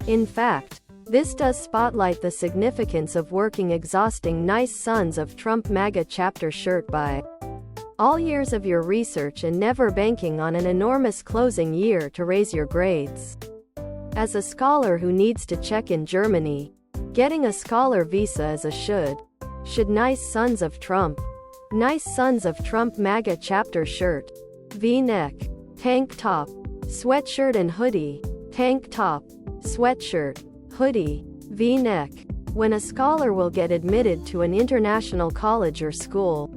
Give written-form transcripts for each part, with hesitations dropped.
In fact, this does spotlight the significance of working exhausting nice Sons of Trump MAGA chapter shirt by all years of your research and never banking on an enormous closing year to raise your grades. As a scholar who needs to check in Germany, getting a scholar visa is a should. Should nice Sons of Trump. Nice Sons of Trump MAGA chapter shirt. V-neck. Tank top. Sweatshirt and hoodie. Tank top. Sweatshirt. Hoodie. V-neck. When a scholar will get admitted to an international college or school,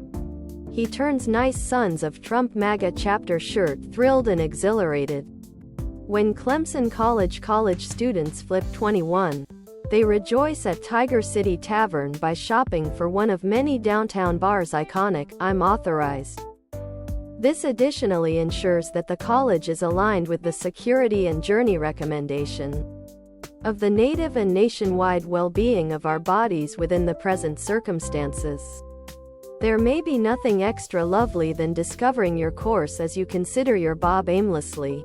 he turns nice Sons of Trump MAGA chapter shirt thrilled and exhilarated. When Clemson college students flip 21, they rejoice at Tiger City Tavern by shopping for one of many downtown bars' iconic, "I'm authorized." This additionally ensures that the college is aligned with the security and journey recommendation of the native and nationwide well-being of our bodies within the present circumstances. There may be nothing extra lovely than discovering your course as you consider your bob aimlessly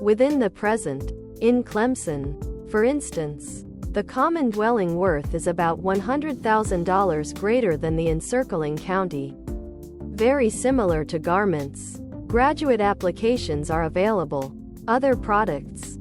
within the present. In Clemson, for instance, the common dwelling worth is about $100,000 greater than the encircling county. Very similar to garments, graduate applications are available. Other products.